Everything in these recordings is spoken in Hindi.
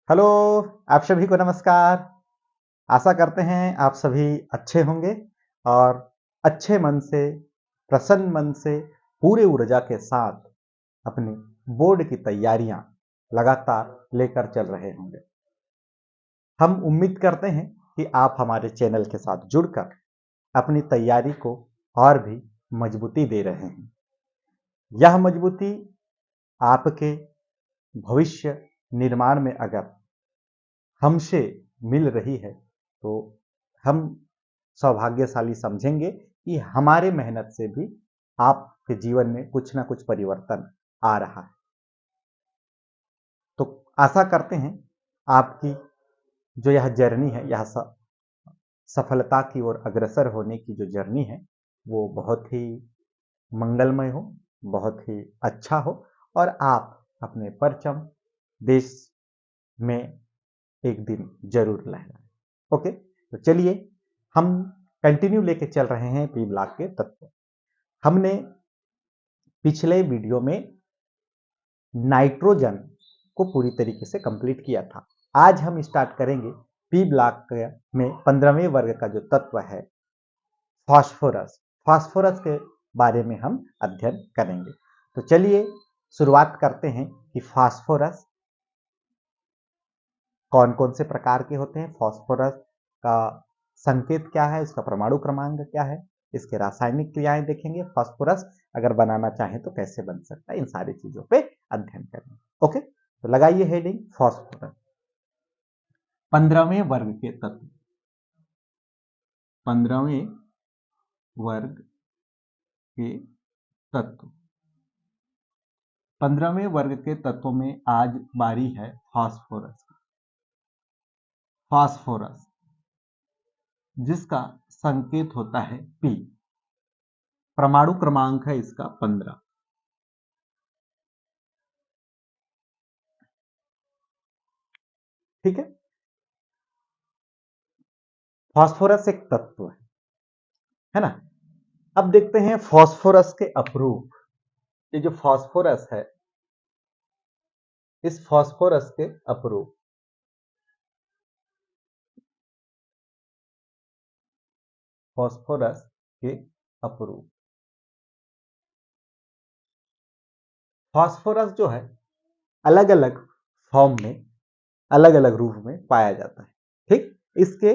हेलो, आप सभी को नमस्कार। आशा करते हैं आप सभी अच्छे होंगे और अच्छे मन से, प्रसन्न मन से, पूरे ऊर्जा के साथ अपनी बोर्ड की तैयारियां लगातार लेकर चल रहे होंगे। हम उम्मीद करते हैं कि आप हमारे चैनल के साथ जुड़कर अपनी तैयारी को और भी मजबूती दे रहे हैं। यह मजबूती आपके भविष्य निर्माण में अगर हमसे मिल रही है तो हम सौभाग्यशाली समझेंगे कि हमारे मेहनत से भी आपके जीवन में कुछ ना कुछ परिवर्तन आ रहा है। तो आशा करते हैं आपकी जो यह जर्नी है, यह सफलता की ओर अग्रसर होने की जो जर्नी है वो बहुत ही मंगलमय हो, बहुत ही अच्छा हो और आप अपने परचम देश में एक दिन जरूर लहराएं। ओके, तो चलिए हम कंटिन्यू लेके चल रहे हैं पी ब्लॉक के तत्व। हमने पिछले वीडियो में नाइट्रोजन को पूरी तरीके से कंप्लीट किया था। आज हम स्टार्ट करेंगे पी ब्लॉक में 15वें वर्ग का जो तत्व है फास्फोरस। फास्फोरस के बारे में हम अध्ययन करेंगे। तो चलिए शुरुआत करते हैं कि फास्फोरस कौन कौन से प्रकार के होते हैं, फास्फोरस का संकेत क्या है, उसका परमाणु क्रमांक क्या है, इसके रासायनिक क्रियाएं देखेंगे, फास्फोरस अगर बनाना चाहें तो कैसे बन सकता है, इन सारी चीजों पे अध्ययन करेंगे। ओके, तो लगाइए हेडिंग फास्फोरस। 15वें वर्ग के तत्व, 15वें वर्ग के तत्व, 15वें वर्ग के तत्वों में आज बारी है फास्फोरस। फास्फोरस जिसका संकेत होता है पी, परमाणु क्रमांक है इसका 15। ठीक है, फास्फोरस एक तत्व है ना। अब देखते हैं फास्फोरस के अपरूप। ये जो फास्फोरस है, इस फास्फोरस के अपरूप, फास्फोरस के अपरूप, फास्फोरस जो है अलग अलग फॉर्म में, अलग अलग रूप में पाया जाता है। ठीक, इसके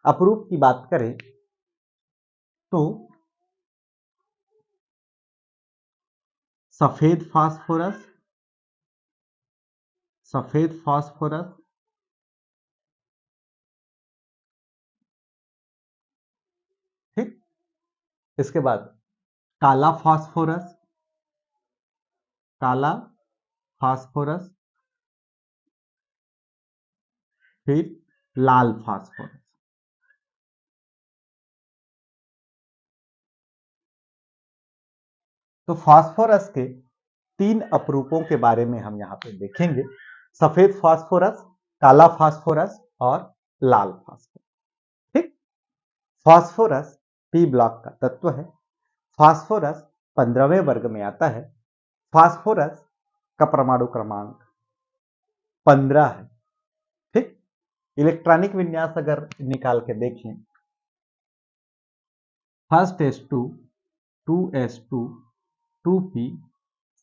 अपरूप की बात करें तो सफेद फास्फोरस, सफेद फास्फोरस, ठीक, इसके बाद काला फास्फोरस, काला फास्फोरस, फिर लाल फास्फोरस। तो फास्फोरस के तीन अपरूपों के बारे में हम यहाँ पे देखेंगे, सफेद फास्फोरस, काला फास्फोरस और लाल फास्फोरस। ठीक, फास्फोरस पी ब्लॉक का तत्व है। फास्फोरस 15वें वर्ग में आता है। फास्फोरस का परमाणु क्रमांक 15 है। ठीक, इलेक्ट्रॉनिक विन्यास अगर निकाल के देखें, first S2, 2S2, 2P,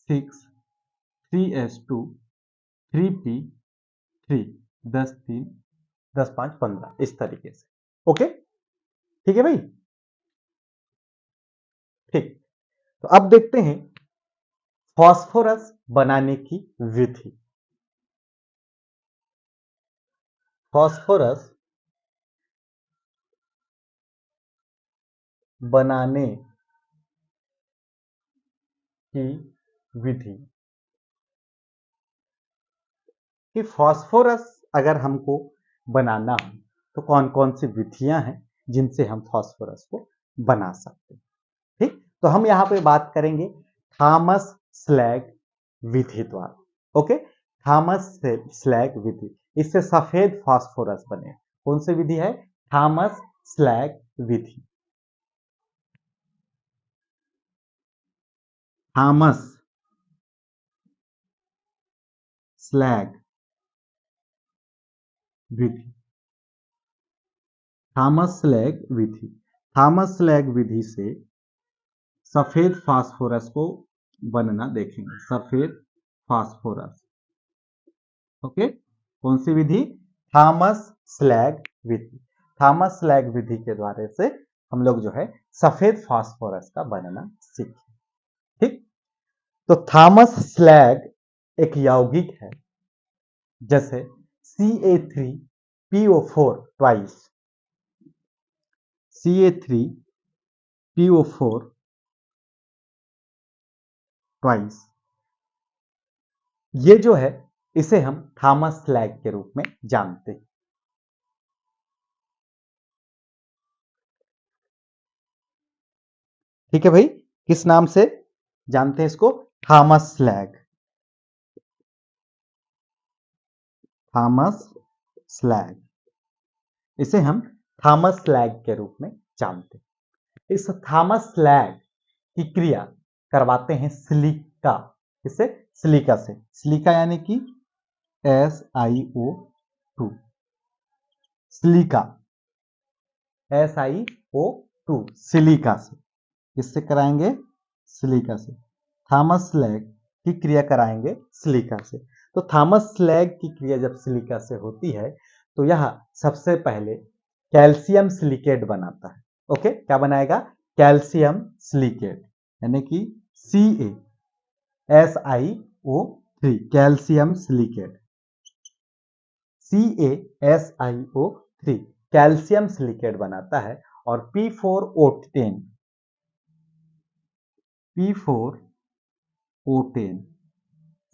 6, 3S2, 3P, 3, 10 3, 10 5 15, इस तरीके से। ओके, ठीक है भाई। ठीक, तो अब देखते हैं फास्फोरस बनाने की विधि। फास्फोरस बनाने की विधि, कि फास्फोरस अगर हमको बनाना हो तो कौन कौन सी विधियां हैं जिनसे हम फास्फोरस को बना सकते हैं। ठीक, तो हम यहां पे बात करेंगे थॉमस स्लैग विधि द्वारा। ओके, थॉमस स्लैग विधि, इससे सफेद फास्फोरस बने। कौन सी विधि है? थॉमस स्लैग विधि। थॉमस स्लैग विधि, थॉमस स्लैग विधि। थॉमस स्लैग विधि से सफेद फास्फोरस को बनना देखेंगे, सफेद फास्फोरस। ओके, कौन सी विधि? थॉमस स्लैग विधि। थॉमस स्लैग विधि के द्वारा से हम लोग जो है सफेद फास्फोरस का बनना सीखे। ठीक, तो थॉमस स्लैग एक यौगिक है, जैसे CA3PO4 ट्वाइस, CA3PO4 ट्वाइस, ये जो है इसे हम थॉमस स्लैग के रूप में जानते हैं। ठीक है भाई, किस नाम से जानते हैं इसको? थॉमस स्लैग, थॉमस स्लैग, इसे हम थॉमस स्लैग के रूप में जानते हैं। इस थॉमस स्लैग की क्रिया करवाते हैं सिलिका, इससे सिलिका से, सिलिका यानी कि SiO2, सिलिका, SiO2, सिलिका से, किससे कराएंगे? सिलिका से। थॉमस स्लैग की क्रिया कराएंगे सिलिका से। तो थॉमस स्लैग की क्रिया जब सिलिका से होती है तो यह सबसे पहले कैल्शियम सिलिकेट बनाता है। ओके, क्या बनाएगा? कैल्शियम सिलिकेट, यानी कि CaSiO3, calcium silicate, CaSiO3 calcium silicate बनाता है। और P4O10, P4O10,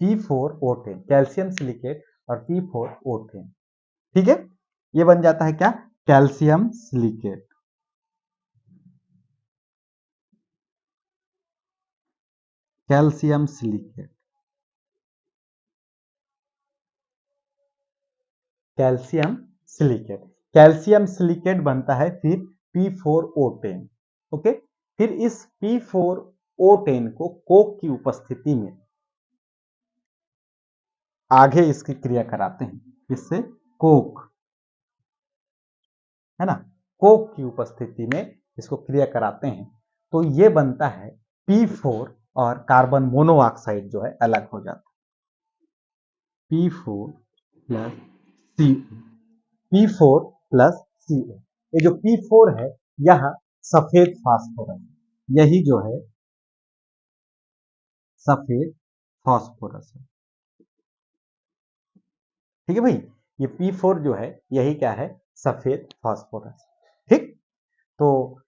P4O10 calcium silicate और P4O10, ठीक है, ये बन जाता है क्या? Calcium silicate, calcium silicate, calcium silicate, calcium silicate बनता है फिर P4O10। ओके, फिर इस P4O10 को कोक की उपस्थिति में आगे इसकी क्रिया कराते हैं, इससे कोक, है ना, कोक की उपस्थिति में इसको क्रिया कराते हैं तो ये बनता है P4, और कार्बन मोनोऑक्साइड जो है अलग हो जाता है, P4 plus CO, P4 plus CO। ये जो P4 है यह सफेद फास्फोरस, यही जो है सफेद फास्फोरस है। ठीक है भाई, ये P4 जो है यही क्या है? सफेद फास्फोरस। ठीक, तो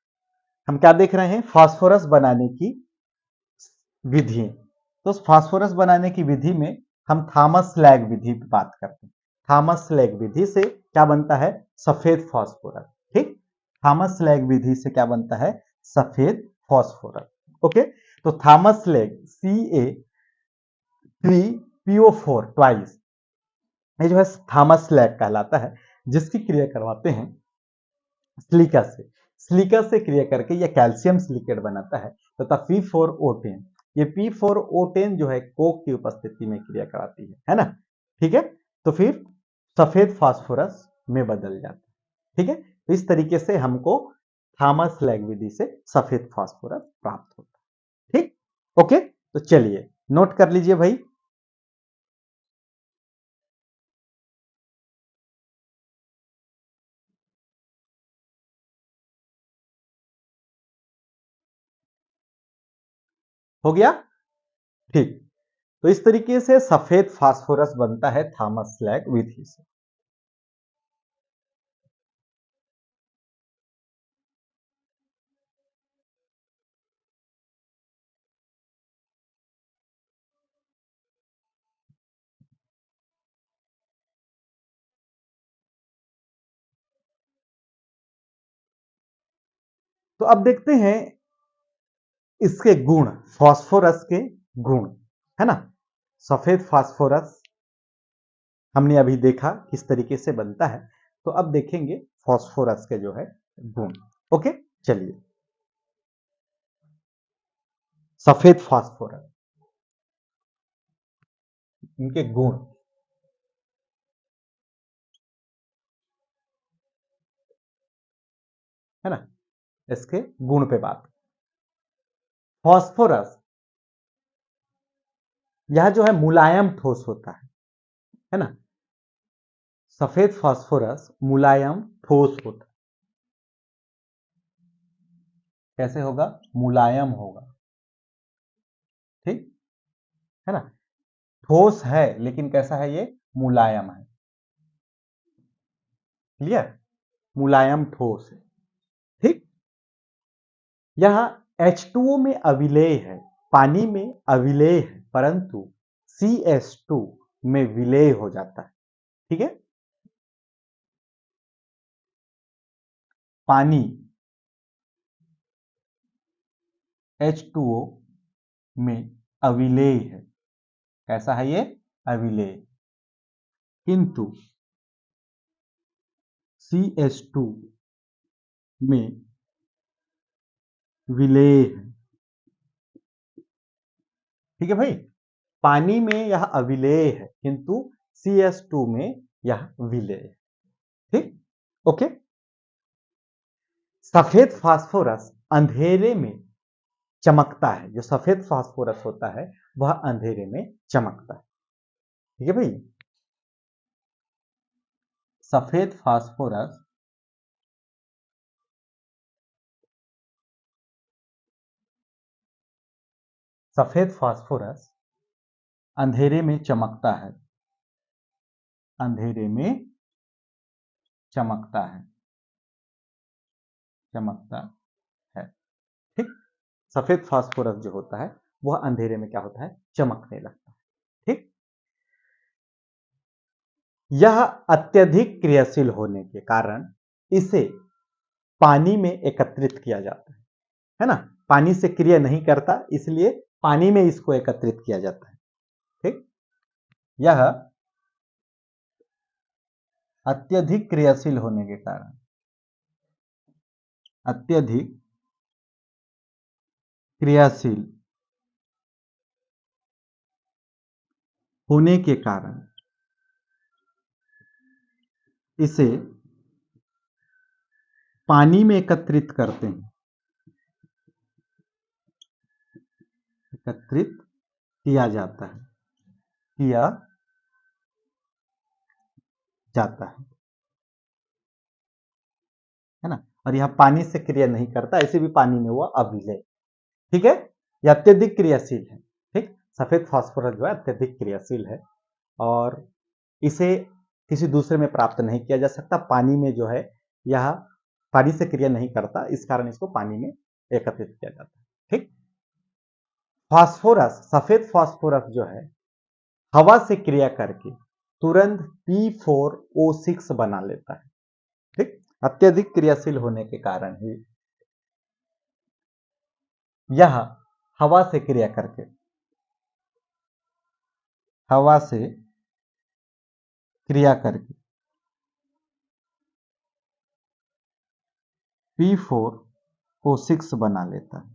हम क्या देख रहे हैं? फास्फोरस बनाने की विधि। तो फास्फोरस बनाने की विधि में हम थॉमस स्लैग विधि की बात करते हैं। थॉमस स्लैग विधि से क्या बनता है? सफेद फास्फोरस। ठीक, थॉमस स्लैग विधि से क्या बनता है? सफेद फास्फोरस। ओके, तो थॉमस स्लैग CA3PO4 ट्वाइस, ये जो है थॉमस स्लैग कहलाता है, जिसकी क्रिया करवाते हैं सिलिका से, सिलिका से क्रिया करके यह कैल्शियम सिलिकेट बनाता है तथा P4O10, ये P4O10 जो है कोक की उपस्थिति में क्रिया कराती है ना। ठीक है, तो फिर सफेद फास्फोरस में बदल जाता है। ठीक है, तो इस तरीके से हमको थॉमस स्लैग विधि से सफेद फास्फोरस प्राप्त होता है। ठीक, ओके, तो चलिए नोट कर लीजिए भाई। हो गया? ठीक, तो इस तरीके से सफेद फास्फोरस बनता है थॉमस स्लैग विधि से। तो अब देखते हैं इसके गुण, फास्फोरस के गुण, है ना। सफेद फास्फोरस हमने अभी देखा किस तरीके से बनता है, तो अब देखेंगे फास्फोरस के जो है गुण। ओके, चलिए, सफेद फास्फोरस, इनके गुण। है ना। इसके गुण पे बात, फास्फोरस यह जो है मुलायम ठोस होता है ना। सफेद फास्फोरस मुलायम ठोस होता है। कैसे होगा? मुलायम होगा, ठीक है ना। ठोस है लेकिन कैसा है ये? मुलायम है। क्लियर? मुलायम ठोस है, ठीक। यह H2O में अविलेय है, पानी में अविलेय है, परंतु CH2 में विलेय हो जाता है, ठीक है। पानी H2O में अविलेय है। कैसा है ये? अविलेय। किंतु CH2 में विलेय है, ठीक है भाई। पानी में यह अविलेय है किंतु CH2 में यह विलेय है, ठीक। ओके। सफेद फास्फोरस अंधेरे में चमकता है। जो सफेद फास्फोरस होता है वह अंधेरे में चमकता है, ठीक है भाई। सफेद फास्फोरस सफेद फास्फोरस अंधेरे में चमकता है, अंधेरे में चमकता है, चमकता है, ठीक। सफेद फास्फोरस जो होता है वह अंधेरे में क्या होता है? चमकने लगता है, ठीक। यह अत्यधिक क्रियाशील होने के कारण इसे पानी में एकत्रित किया जाता है ना। पानी से क्रिया नहीं करता, इसलिए पानी में इसको एकत्रित किया जाता है, ठीक। यह अत्यधिक क्रियाशील होने के कारण, अत्यधिक क्रियाशील होने के कारण इसे पानी में एकत्रित करते हैं, एकत्रित किया जाता है, किया जाता है ना। और यह पानी से क्रिया नहीं करता, ऐसे भी पानी में वो अविलेय, ठीक है। यह अत्यधिक क्रियाशील है, ठीक। सफेद फास्फोरस जो है अत्यधिक क्रियाशील है और इसे किसी दूसरे में प्राप्त नहीं किया जा सकता। पानी में जो है यह पानी से क्रिया नहीं करता, इस कारण इसको पानी में एकत्रित किया जाता है, ठीक। फास्फोरस, सफेद फास्फोरस जो है हवा से क्रिया करके तुरंत P4O6 बना लेता है, ठीक। अत्यधिक क्रियाशील होने के कारण ही यह हवा से क्रिया करके, हवा से क्रिया करके P4O6 बना लेता है,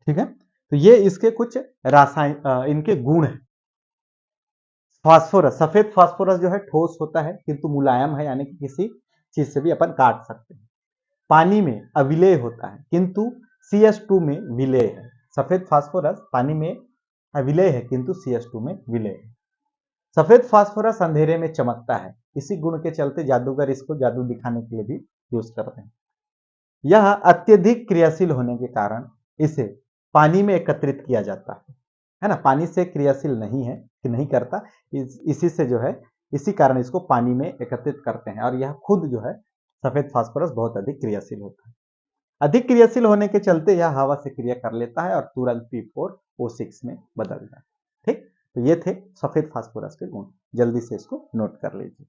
ठीक है। तो ये इसके कुछ रासायन इनके गुण हैं। फास्फोरस, सफेद फास्फोरस जो है ठोस होता है किंतु मुलायम है, यानी कि किसी चीज से भी अपन काट सकते हैं। पानी में अविलेय होता है किंतु CH2 में विलेय है। सफेद फास्फोरस पानी में अविलेय है किंतु CH2 में विलेय है। सफेद फास्फोरस अंधेरे में चमकता है। इसी गुण के चलते जादूगर इसको जादू दिखाने के लिए भी यूज करते हैं। यह अत्यधिक क्रियाशील होने के कारण इसे पानी में एकत्रित किया जाता है ना। पानी से क्रियाशील नहीं है कि नहीं करता, इसी से जो है इसी कारण इसको पानी में एकत्रित करते हैं और यह खुद जो है सफेद फास्फोरस बहुत अधिक क्रियाशील होता है। अधिक क्रियाशील होने के चलते यह हवा से क्रिया कर लेता है और तुरंत P4O6 में बदल जाता है, ठीक। तो ये थे सफेद फास्फोरस के गुण, जल्दी से इसको नोट कर लीजिए।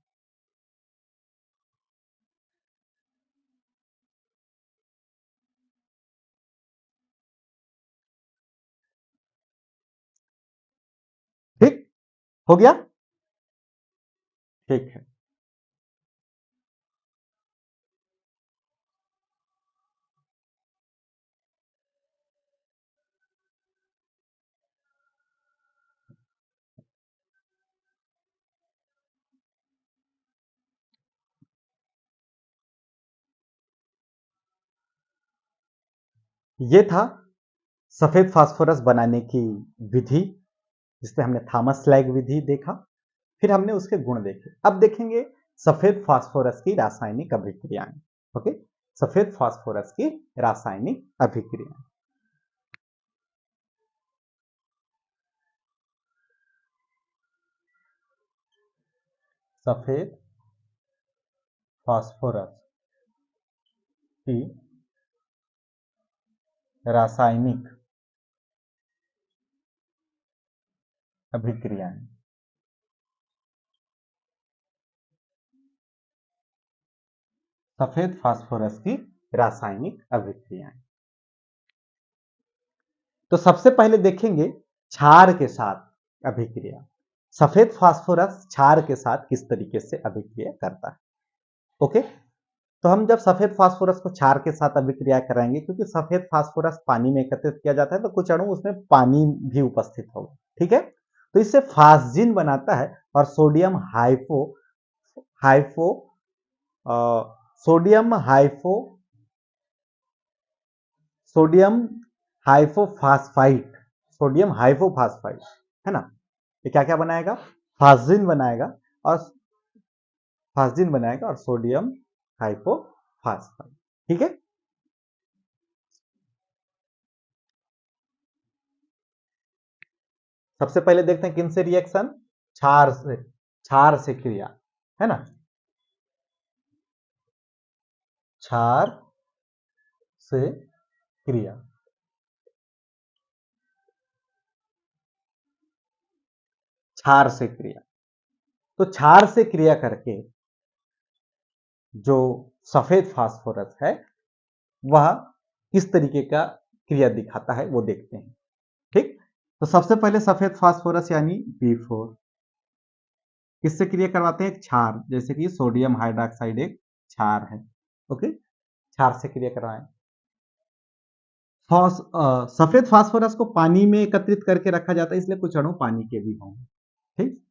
ठीक, हो गया, ठीक है। ये था सफेद फास्फोरस बनाने की विधि, जिसमें हमने थॉमस लैग विधि देखा। फिर हमने उसके गुण देखे। अब देखेंगे सफेद फास्फोरस की रासायनिक अभिक्रियाएं। ओके, सफेद फास्फोरस की रासायनिक अभिक्रियाएं। सफेद फास्फोरस की रासायनिक अभिक्रियाएं। सफेद फास्फोरस की रासायनिक अभिक्रियाएं। तो सबसे पहले देखेंगे क्षार के साथ अभिक्रिया। सफेद फास्फोरस क्षार के साथ किस तरीके से अभिक्रिया करता है। ओके, तो हम जब सफेद फास्फोरस को क्षार के साथ अभिक्रिया कराएंगे, क्योंकि सफेद फास्फोरस पानी में एकत्रित किया जाता है तो कुछ अणु उसमें पानी भी उपस्थित होगा। ठीक है, तो इससे फास्जिन बनाता है और sodium hypo hypo sodium hypo sodium hypophosphite sodium hypophosphite है ना। ये क्या क्या बनाएगा, फास्जिन बनाएगा और सोडियम हाइपोफास्फाइट। ठीक है, सबसे पहले देखते हैं किन से रिएक्शन, क्षार से क्रिया, है ना। क्षार से क्रिया, क्षार से क्रिया। तो क्षार से क्रिया करके जो सफेद फास्फोरस है वह किस तरीके का क्रिया दिखाता है वो देखते हैं। ठीक, तो सबसे पहले सफेद फास्फोरस यानी B4 किससे क्रिया करवाते हैं, क्षार, जैसे कि सोडियम हाइड्रोक्साइड एक क्षार है। ओके, क्षार से क्रिया करवाएं। सफेद फास्फोरस को पानी में एकत्रित करके रखा जाता है, इसलिए कुछ अणु पानी के भी होंगे। ठीक,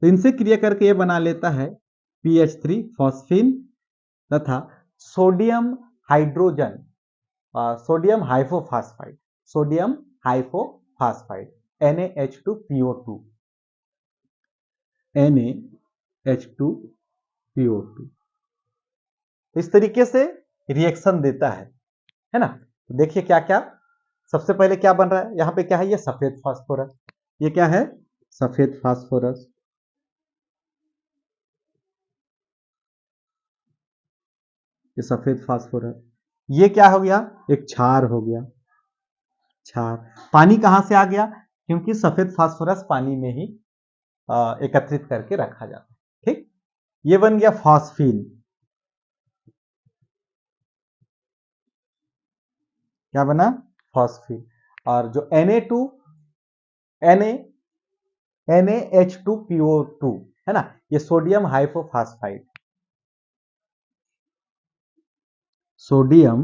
तो इनसे क्रिया करके ये बना लेता है PH3 फॉस्फिन तथा sodium hydrogen sodium हाइपोफास्फाइड NaH2PO2 NaH2PO2 इस तरीके से रिएक्शन देता है ना। तो देखिए क्या क्या, सबसे पहले क्या बन रहा है, यहां पे क्या है, ये सफेद फास्फोरस, ये क्या है, सफेद फास्फोरस, ये सफेद फास्फोरस, ये क्या हो गया, एक क्षार हो गया, क्षार। पानी कहां से आ गया, क्योंकि सफेद फास्फोरस पानी में ही एकत्रित करके रखा जाता है। ठीक, ये बन गया फॉस्फीन, क्या बना, फॉस्फीन। और जो Na2 Na NaH2PO2 है ना, ये सोडियम हाइपोफास्फाइड, सोडियम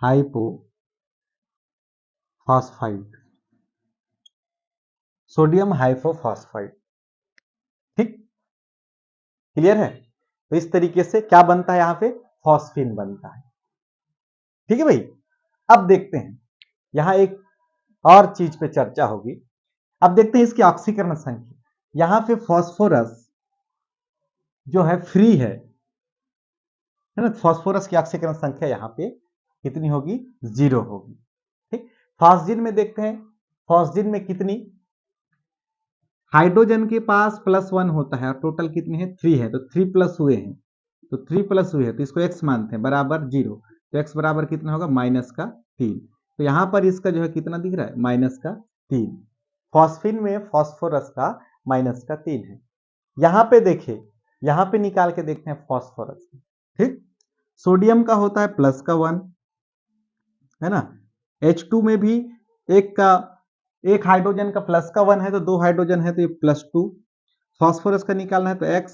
हाइपोफास्फाइड, सोडियम हाइपोफास्फाइड। ठीक, क्लियर है। तो इस तरीके से क्या बनता है, यहां पे फॉस्फीन बनता है। ठीक है भाई, अब देखते हैं यहां एक और चीज पे चर्चा होगी। अब देखते हैं इसकी ऑक्सीकरण संख्या। यहां पे फॉस्फोरस जो है फ्री है ना, फॉस्फोरस की ऑक्सीकरण संख्या यहां पे कितनी होगी, 0 होगी। ठीक, फॉस्जिन में देखते हैं, फॉस्जिन में कितनी, हाइड्रोजन के पास +1 होता है और टोटल कितने हैं, 3 है, तो 3 प्लस हुए हैं, तो 3 प्लस हुए हैं तो इसको x मानते हैं बराबर 0, तो x बराबर कितना होगा, -3। तो यहां पर इसका जो है कितना दिख रहा है, -3। फॉस्फिन में फॉस्फोरस का -3 है। यहां पे देखिए, यहां पे निकाल के देखते हैं फॉस्फोरस। ठीक, सोडियम का होता है +1 है ना, H2 में भी एक का एक हाइड्रोजन का +1 है तो 2 हाइड्रोजन है तो ये +2। फॉस्फोरस का निकालना है तो x,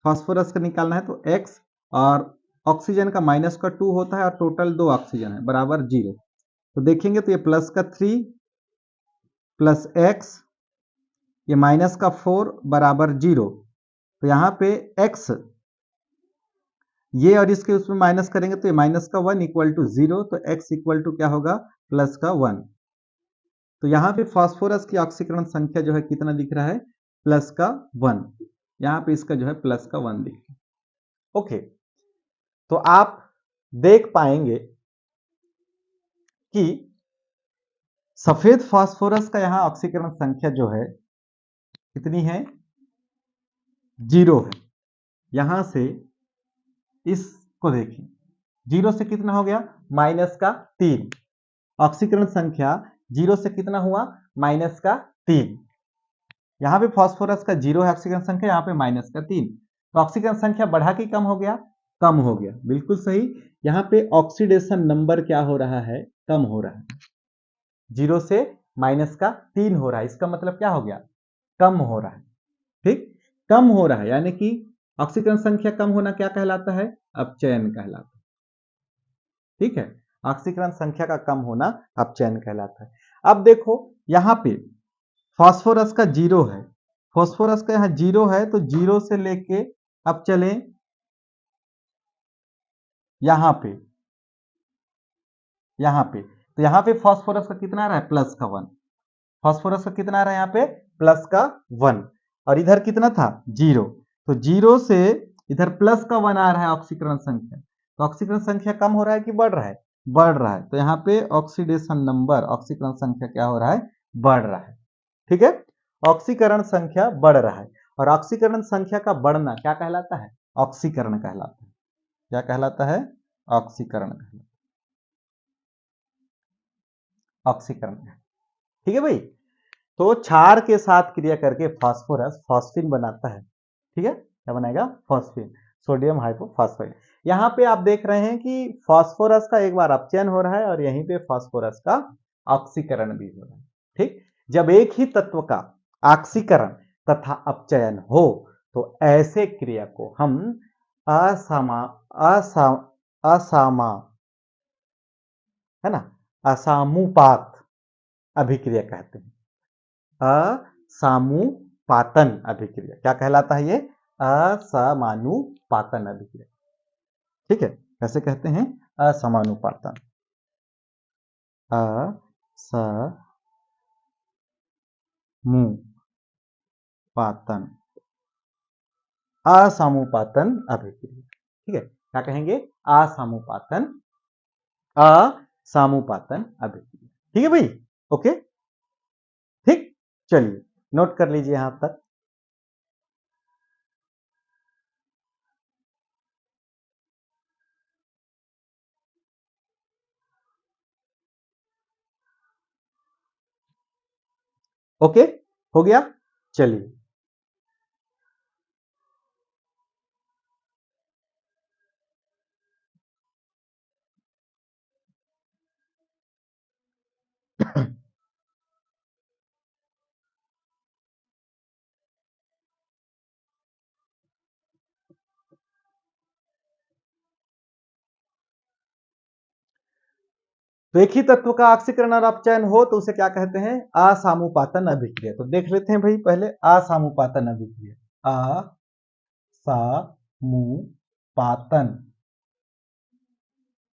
फॉस्फोरस का निकालना है तो x, और ऑक्सीजन का -2 होता है और टोटल 2 ऑक्सीजन है बराबर 0। तो देखेंगे तो ये +3 प्लस x, ये -4 बराबर 0। तो यहाँ पे x ये और इसके उसमें माइनस करेंगे तो ये माइनस का 1 इक्वल टू 0, तो x इक्वल टू क्या होगा प्लस का 1। तो यहाँ पे फास्फोरस की ऑक्सीकरण संख्या जो है कितना दिख रहा है प्लस का 1। यहाँ पे इसका जो है प्लस का 1 दिख रहा है। ओके, तो आप देख पाएंगे कि सफेद फास्फोरस का यहाँ ऑक्सीकरण संख्या जो है कितनी है 0 है। यहां से इसको देखिए 0 से कितना हो गया माइनस का 3। ऑक्सीकरण संख्या 0 से कितना हुआ माइनस का 3। यहां पे फास्फोरस का 0 है ऑक्सीकरण संख्या, यहां पे माइनस का 3। तो ऑक्सीकरण संख्या बढ़ा कि कम हो गया, कम हो गया, बिल्कुल सही। यहां पे ऑक्सीडेशन नंबर क्या हो रहा है कम हो रहा है, 0 से माइनस का 3 हो रहा है। इसका मतलब क्या हो गया कम हो रहा है। ठीक, कम हो रहा है यानी कि ऑक्सीकरण संख्या कम होना क्या कहलाता है अपचयन कहलाता है। ठीक है, ऑक्सीकरण संख्या का कम होना अपचयन कहलाता है। अब देखो यहां पे फास्फोरस का 0 है, फास्फोरस का यहाँ 0 है, तो 0 से लेके अब चलें यहां पे, तो यहां पे फास्फोरस का कितना आ रहा है प्लस का 1। फास्फोरस का कितना आ रहा है यहाँ पे प्लस का 1, और इधर कितना था 0। तो 0 से इधर प्लस का 1 आ रहा है ऑक्सीकरण संख्या। तो ऑक्सीकरण संख्या कम हो रहा है कि बढ़ रहा है, बढ़ रहा है। तो यहाँ पे ऑक्सीडेशन नंबर ऑक्सीकरण संख्या क्या हो रहा है बढ़ रहा है। ठीक है, ऑक्सीकरण संख्या बढ़ रहा है, और ऑक्सीकरण संख्या का बढ़ना क्या कहलाता है ऑक्सीकरण कहलाता है। क्या कहलाता है ऑक्सीकरण कहलाता है, ऑक्सीकरण। ठीक है भाई, तो क्षार के साथ क्रिया करके फास्फोरस फॉस्फीन बनाता है। ठीक है, क्या बनाएगा फॉस्फीन, सोडियम हाइपोफॉस्फेट। यहां पे आप देख रहे हैं कि फास्फोरस का एक बार अपचयन हो रहा है और यहीं पे फास्फोरस का ऑक्सीकरण भी हो रहा है। ठीक, जब एक ही तत्व का ऑक्सीकरण तथा अपचयन हो तो ऐसे क्रिया को हम असमा असा असामा है ना असामुपात अभिक्रिया कहते हैं। असामुपातन अभिक्रिया क्या कहलाता है ये असमानुपातन अभिक्रिया। ठीक है, कैसे कहते हैं असमानुपातन, असमुपातन, असमुपातन अभिक्रिया। ठीक है, क्या कहेंगे असमुपातन, असामुपातन अभिक्रिया। ठीक है भाई, ओके। ठीक, चलिए नोट कर लीजिए यहां तक। ओके, हो गया, चलिए। तो एक ही तत्व का ऑक्सीकरण और अपचयन हो तो उसे क्या कहते हैं असामुपातन अभिक्रिया। तो देख लेते हैं भाई पहले असामुपातन अभिक्रिया, असामुपातन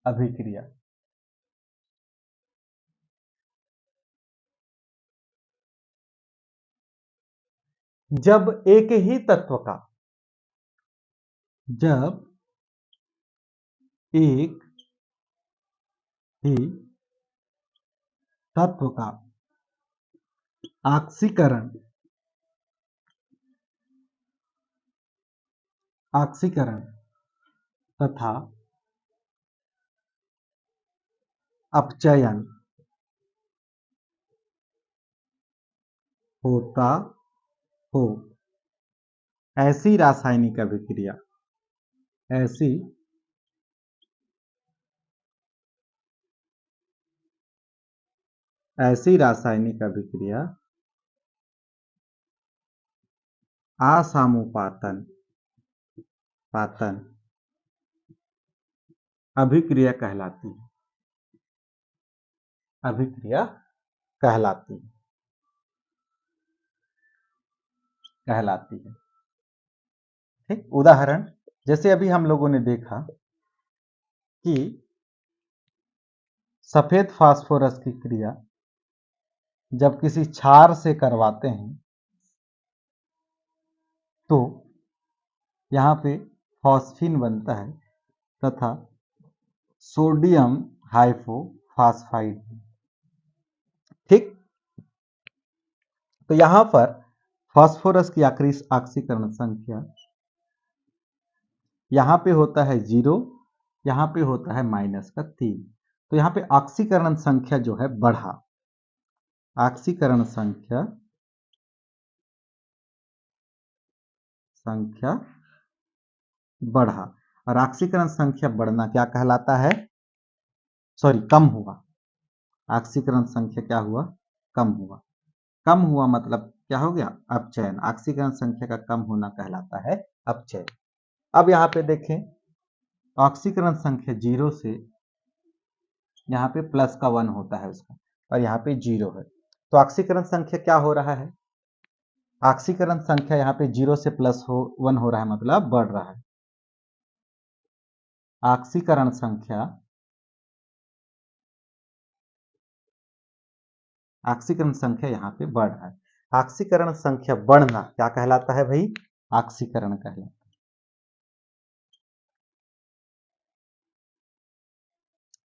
अभिक्रिया। जब एक ही तत्व का, जब एक ही तत्व का ऑक्सीकरण ऑक्सीकरण तथा अपचयन होता हो, ऐसी रासायनिक अभिक्रिया, ऐसी ऐसी रासायनिक अभिक्रिया असामुपातन पातन अभिक्रिया कहलाती है, अभिक्रिया कहलाती है, कहलाती है। ठीक, उदाहरण जैसे अभी हम लोगों ने देखा कि सफेद फास्फोरस की क्रिया जब किसी क्षार से करवाते हैं तो यहाँ पे फॉस्फीन बनता है तथा सोडियम हाइपोफॉस्फाइड। ठीक, तो यहां पर फास्फोरस की ऑक्सीकरण संख्या यहां पे होता है 0, यहां पे होता है -3। तो यहां पे ऑक्सीकरण संख्या जो है बढ़ा, ऑक्सीकरण संख्या बढ़ा। और ऑक्सीकरण संख्या बढ़ना क्या कहलाता है? सॉरी, कम हुआ। ऑक्सीकरण संख्या क्या हुआ? कम हुआ। कम हुआ मतलब क्या हो गया? अपचयन। ऑक्सीकरण संख्या का कम होना कहलाता है अपचयन। अब यहाँ पे देखें, ऑक्सीकरण संख्या 0 से यहाँ पे +1 होता है उसका, और यहाँ पे 0 है, तो ऑक्सीकरण संख्या क्या हो रहा है? ऑक्सीकरण संख्या यहाँ पे 0 से +1 हो रहा है, मतलब बढ़ रहा है। ऑक्सीकरण संख्या यहाँ पे बढ़ रहा है। ऑक्सीकरण संख्या बढ़ना क्या कहलाता है भाई? ऑक्सीकरण कहलाता है।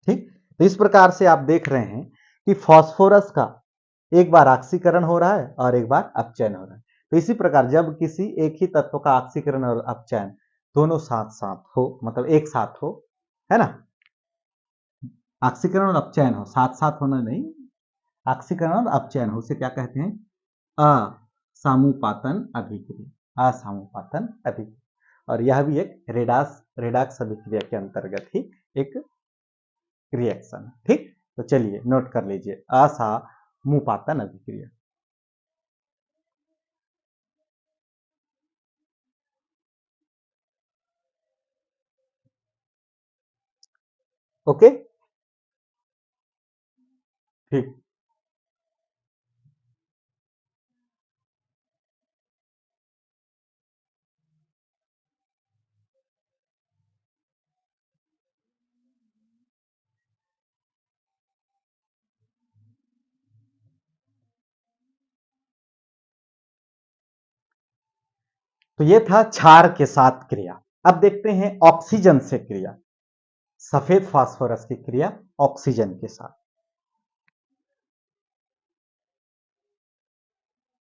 ठीक, तो इस प्रकार से आप देख रहे हैं कि फास्फोरस का एक बार ऑक्सीकरण हो रहा है और एक बार अपचयन हो रहा है। तो इसी प्रकार जब किसी एक ही तत्व का ऑक्सीकरण और अपचयन दोनों साथ साथ हो, मतलब एक साथ हो, है ना, ऑक्सीकरण और अपचयन हो, साथ साथ होना नहीं, ऑक्सीकरण और अपचयन हो, उसे क्या कहते हैं? असामुपातन अभिक्रिया। असामुपातन अभिक्रिया। और यह भी एक रेडाक्स अभिक्रिया के अंतर्गत ही एक रिएक्शन। ठीक, तो चलिए नोट कर लीजिए, असामुपातन अभिक्रिया। ओके, ठीक। तो ये था क्षार के साथ क्रिया। अब देखते हैं ऑक्सीजन से क्रिया, सफेद फास्फोरस की क्रिया ऑक्सीजन के साथ।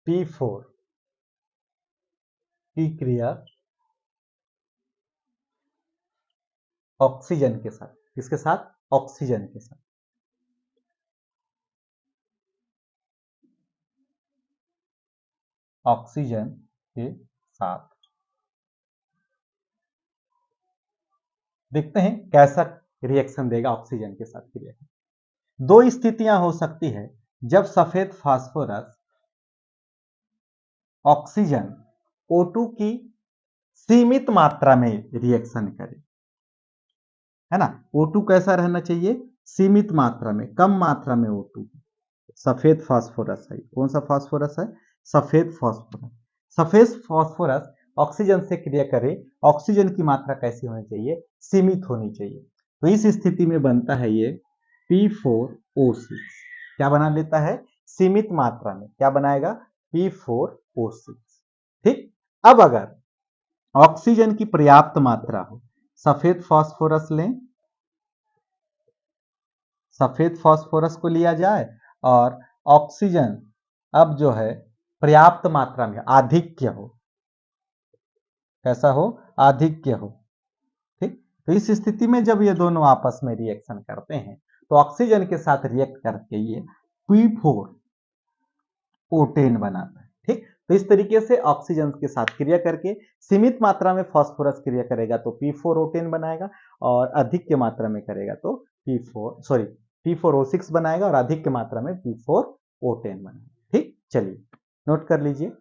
P4 की क्रिया ऑक्सीजन के साथ, किसके साथ? ऑक्सीजन के साथ। ऑक्सीजन के साथ देखते हैं कैसा रिएक्शन देगा ऑक्सीजन के साथ क्रिया। दो स्थितियां हो सकती है जब सफेद फास्फोरस ऑक्सीजन O2 की सीमित मात्रा में रिएक्शन करे, है ना। O2 कैसा रहना चाहिए? सीमित मात्रा में, कम मात्रा में O2। सफेद फास्फोरस है, कौन सा फास्फोरस है? सफेद फास्फोरस। सफेद फास्फोरस ऑक्सीजन से क्रिया करे, ऑक्सीजन की मात्रा कैसी होनी चाहिए? सीमित होनी चाहिए। तो इस स्थिति में बनता है ये P4O6। क्या बना लेता है? सीमित मात्रा में क्या बनाएगा? P4O6। ठीक, अब अगर ऑक्सीजन की पर्याप्त मात्रा हो, सफेद फास्फोरस लें, सफेद फास्फोरस को लिया जाए और ऑक्सीजन अब जो है पर्याप्त मात्रा में, आधिक्य हो, कैसा हो? आधिक्य हो। ठीक, तो इस स्थिति में जब ये दोनों आपस में रिएक्शन करते हैं तो ऑक्सीजन के साथ रिएक्ट करके ये P4O10 बनाता है। ठीक, तो इस तरीके से ऑक्सीजन के साथ क्रिया करके सीमित मात्रा में फास्फोरस क्रिया करेगा तो P4O10 बनाएगा, और अधिक की मात्रा में करेगा तो P4O6 बनाएगा, और अधिक की मात्रा में P4O10 बनाएगा। ठीक, चलिए नोट कर लीजिए।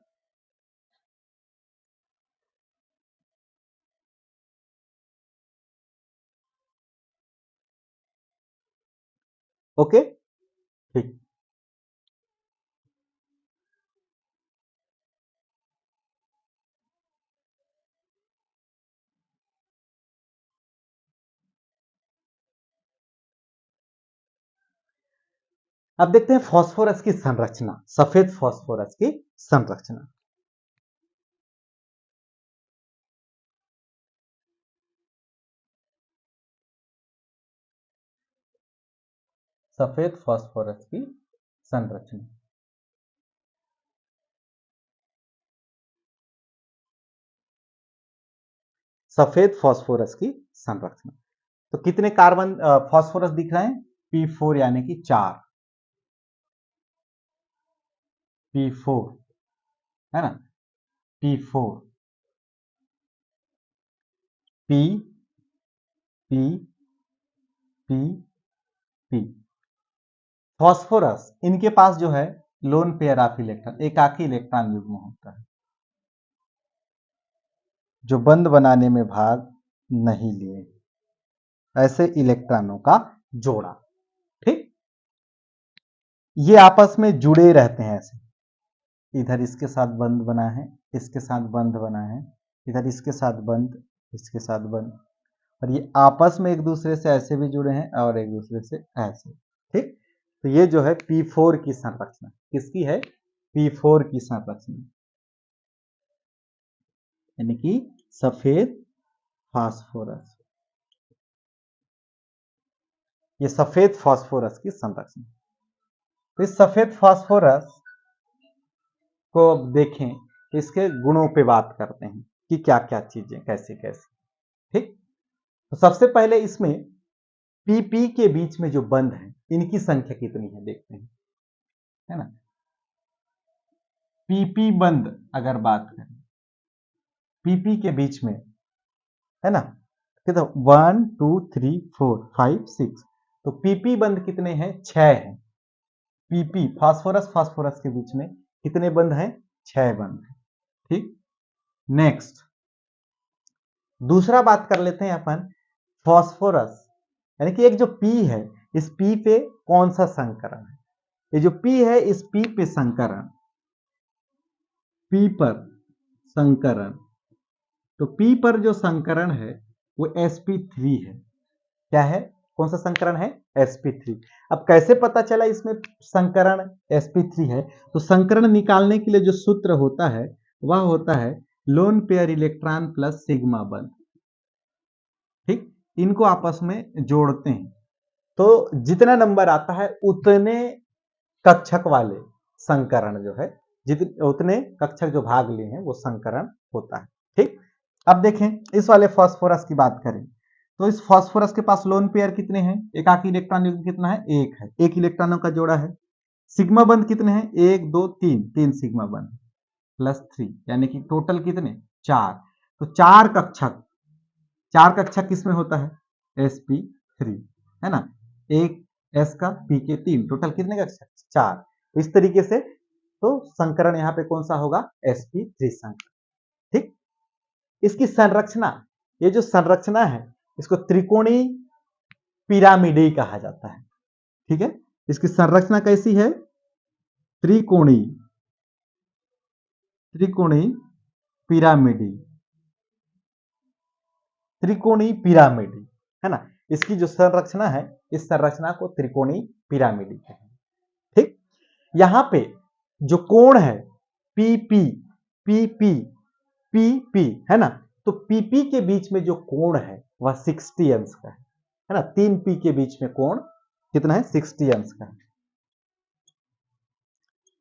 ओके, ठीक। अब देखते हैं फास्फोरस की संरचना, सफेद फास्फोरस की संरचना। सफेद फास्फोरस की संरचना। सफेद फास्फोरस की संरचना। तो कितने कार्बन फास्फोरस दिख रहे हैं? P4 यानी कि 4, P4 है ना, P4, P P P P। Phosphorus इनके पास जो है लोन पेयर ऑफ इलेक्ट्रॉन, एकाकी इलेक्ट्रॉन युग्म होता है जो बंध बनाने में भाग नहीं लिए, ऐसे इलेक्ट्रॉनों का जोड़ा। ठीक, ये आपस में जुड़े रहते हैं ऐसे, इधर इसके साथ बंध बना है, इसके साथ बंध बना है, इधर इसके साथ बंध, इसके साथ बंध, और ये आपस में एक दूसरे से ऐसे भी जुड़े हैं और एक दूसरे से ऐसे। ठीक, तो ये जो है P4 की संरचना, किसकी है? P4 की संरचना, यानी कि सफेद फास्फोरस। ये सफेद फास्फोरस की संरचना। तो इस सफेद फास्फोरस को अब देखें, इसके गुणों पे बात करते हैं कि क्या क्या चीजें कैसे कैसे। ठीक, तो सबसे पहले इसमें पीपी के बीच में जो बंध है इनकी संख्या कितनी है देखते हैं, है ना। पीपी बंध अगर बात करें पीपी के बीच में, है ना, तो 1 2 3 4 5 6, तो पीपी बंध कितने हैं? 6 हैं। पीपी फास्फोरस फास्फोरस के बीच में कितने बंध हैं? 6 बंध हैं। ठीक, नेक्स्ट दूसरा बात कर लेते हैं अपन फास्फोरस, यानी कि एक जो पी है, इस पी पे कौन सा संकरण है? ये जो पी है, इस पी पे संकरण, पी पर संकरण, तो पी पर जो संकरण है वो sp3 है। क्या है? कौन सा संकरण है? sp3। अब कैसे पता चला इसमें संकरण sp3 है? तो संकरण निकालने के लिए जो सूत्र होता है वह होता है lone pair electron plus sigma बंध। ठीक, इनको आपस में जोड़ते हैं तो जितना नंबर आता है उतने कक्षक वाले संकरण जो है, जितने उतने कक्षक जो भाग लिए हैं वो संकरण होता है। ठीक, अब देखें इस वाले फास्फोरस की बात करें तो इस फास्फोरस के पास लोन पेयर कितने हैं? एकाकी इलेक्ट्रॉन युग्म कितना है? एक है, एक इलेक्ट्रॉनों का जोड़ा है। सिग्मा बंध कितने हैं? 1 2 3, 3 सिग्मा बंध प्लस 3, यानी कि टोटल कितने? 4। तो चार कक्षक किसमें होता है? sp3, है ना, एक s का p के 3, टोटल कितने कक्षक? 4। तो इस तरीके से तो संकरण यहाँ पे कौन सा होगा? sp3 संकरण। ठीक, इसकी संरचना, ये जो संरचना है इसको त्रिकोणीय पिरामिडी कहा जाता है। ठीक है, इसकी संरचना कैसी है? त्रिकोणीय, त्रिकोणीय पिरामिडी, त्रिकोणीय पिरामिडी, है ना। इसकी जो संरचना है इस संरचना को त्रिकोणीय पिरामिडी कहते हैं। ठीक, यहां पे जो कोण है पीपी पीपी पीपी, है ना, तो पीपी के बीच में जो कोण है वह 60 अंश का है ना। 3 पी के बीच में कोण कितना है? 60 अंश का है।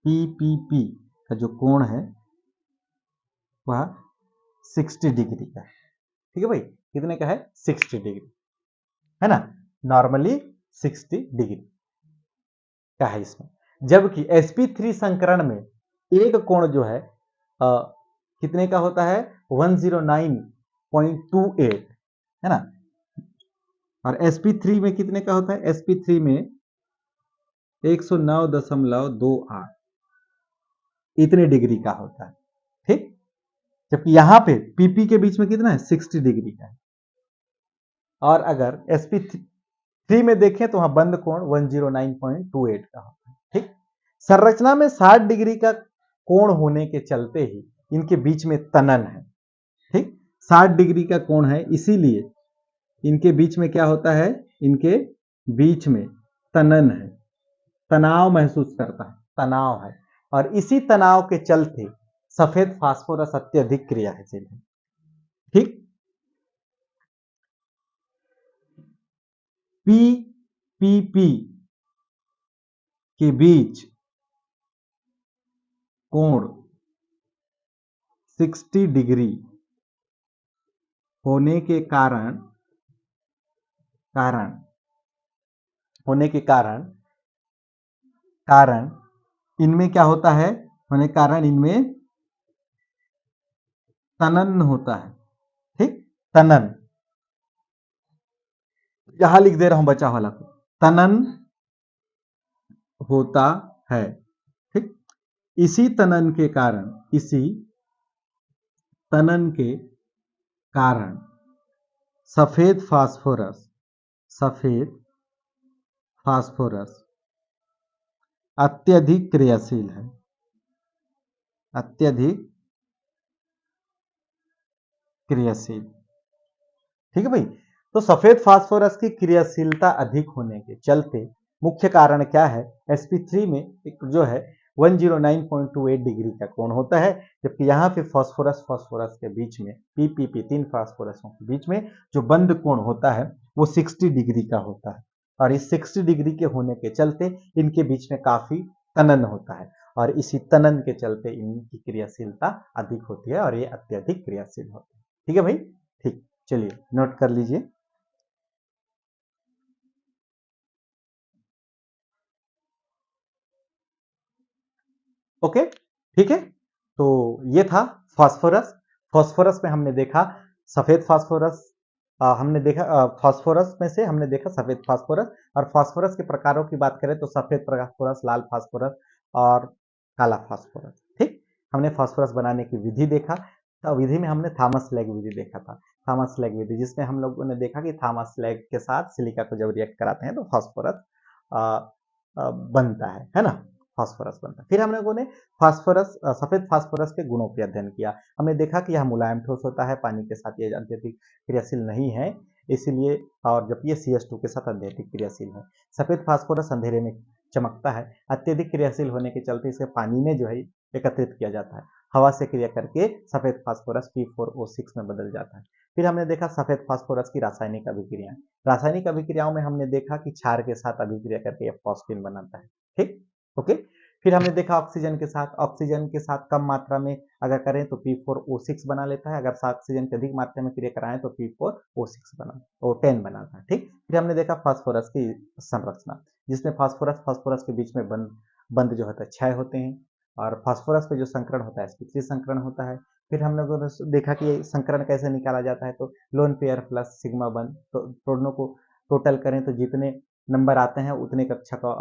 पीपीपी का जो कोण है वह 60 डिग्री का है। ठीक है भाई, कितने का है? 60 डिग्री, है ना, नॉर्मली 60 डिग्री का है इसमें। जबकि sp3 संकरण में एक कोण जो है कितने का होता है? 109.28, है ना, और sp3 में कितने का होता है? sp3 में 109.28 इतने डिग्री का होता है। ठीक, जबकि यहां पे पीपी के बीच में कितना है? 60 डिग्री का है। और अगर sp3 में देखें तो वहां बंद कोण 109.28 का होता है। ठीक, संरचना में 60 डिग्री का कोण होने के चलते ही इनके बीच में तनन है। ठीक, 60 डिग्री का कोण है, इसीलिए इनके बीच में क्या होता है? इनके बीच में तनन है। तनाव महसूस करता है, तनाव है, और इसी तनाव के चलते सफेद फास्फोरस अत्यधिक क्रियाशील है। ठीक। पीपीपी के बीच कोण 60 डिग्री होने के कारण होने के कारण इनमें क्या होता है, होने के कारण इनमें तनन होता है। ठीक, तनन, यहां लिख दे रहा हूं बचा वाला को, तनन होता है। ठीक, इसी तनन के कारण सफेद फास्फोरस अत्यधिक क्रियाशील है, अत्यधिक क्रियाशील। ठीक है भाई। तो सफेद फास्फोरस की क्रियाशीलता अधिक होने के चलते मुख्य कारण क्या है, sp3 में एक जो है 109.28 डिग्री का कोण होता है, जबकि यहाँ पे फास्फोरस के बीच में पीपीपी 3 फास्फोरसों के बीच में जो बंद कोण होता है वो 60 डिग्री का होता है, और इस 60 डिग्री के होने के चलते इनके बीच में काफी तनन होता है, और इसी तनन के चलते इनकी क्रियाशीलता अधिक होती है और ये अत्यधिक क्रियाशील होते हैं। ठीक है भाई। ठीक, चलिए नोट कर लीजिए। ओके, ठीक है। तो ये था फास्फोरस। फास्फोरस में हमने देखा सफेद फास्फोरस, हमने देखा फास्फोरस में से हमने देखा सफेद फास्फोरस, और फास्फोरस के प्रकारों की बात करें तो सफेद फास्फोरस, लाल फास्फोरस और काला फास्फोरस। ठीक, हमने फास्फोरस बनाने की विधि देखा। तो विधि में हमने थॉमस लैग विधि देखा था, थॉमस लैग विधि, जिसमें हम लोगों ने देखा कि थॉमस लैग के साथ सिलिका को जब रिएक्ट कराते हैं तो फास्फोरस बनता है ना, फास्फोरस बनता है। फिर हम लोगों ने सफेद फास्फोरस के गुणों पर अध्ययन किया। हमने देखा कि यह मुलायम ठोस होता है, पानी के साथ ये अत्यधिक क्रियाशील नहीं है, इसीलिए, और जबकि ये CH2 के साथ अत्यधिक क्रियाशील है। सफेद फास्फोरस अंधेरे में चमकता है, अत्यधिक क्रियाशील होने के चलते इसे पानी में जो है एकत्रित किया जाता है, हवा से क्रिया करके सफेद फास्फोरस P4O6 में बदल जाता है। फिर हमने देखा सफेद फास्फोरस की रासायनिक अभिक्रियाएं। रासायनिक अभिक्रियाओं में हमने देखा कि क्षार के साथ अभिक्रिया करके यह फॉस्फीन बनाता है। ठीक, ओके। फिर हमने देखा ऑक्सीजन के साथ कम मात्रा में अगर करें तो P4O6 बना लेता है, अगर ऑक्सीजन की अधिक मात्रा में क्रिया कराएं तो P4O10 बनाता है। ठीक, फिर हमने देखा फास्फोरस की संरचना, जिसमें फास्फोरस के बीच में बंद जो होता है क्षय होते हैं, और फास्फोरस पे जो संकरण होता है sp3 संकरण होता है। फिर हम लोगों ने देखा कि ये संकरण कैसे निकाला जाता है, तो लोन पेयर प्लस सिग्मा बंद, तो दोनों को टोटल करें तो जितने नंबर आते हैं उतने कक्षा का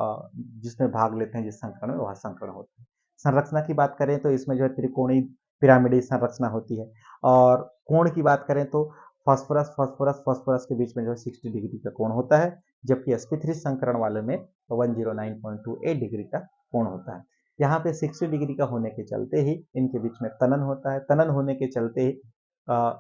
जिसमें भाग लेते हैं जिस संकरण में वह संकरण होता है। संरचना की बात करें तो इसमें जो है त्रिकोणीय पिरामिडीय संरचना होती है, और कोण की बात करें तो फास्फोरस के बीच में जो है 60 डिग्री का कोण होता है, जबकि sp3 संकरण वाले में 109.28 डिग्री का कोण होता है। यहाँ पे 60 डिग्री का होने के चलते ही इनके बीच में तनन होता है, तनन होने के चलते ही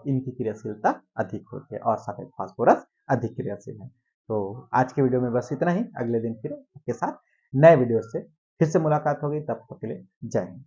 इनकी क्रियाशीलता अधिक होती है और सफेद फास्फोरस अधिक क्रियाशील है। तो आज के वीडियो में बस इतना ही, अगले दिन फिर आपके साथ नए वीडियो से फिर से मुलाकात होगी, तब तक के लिए जय हिंद।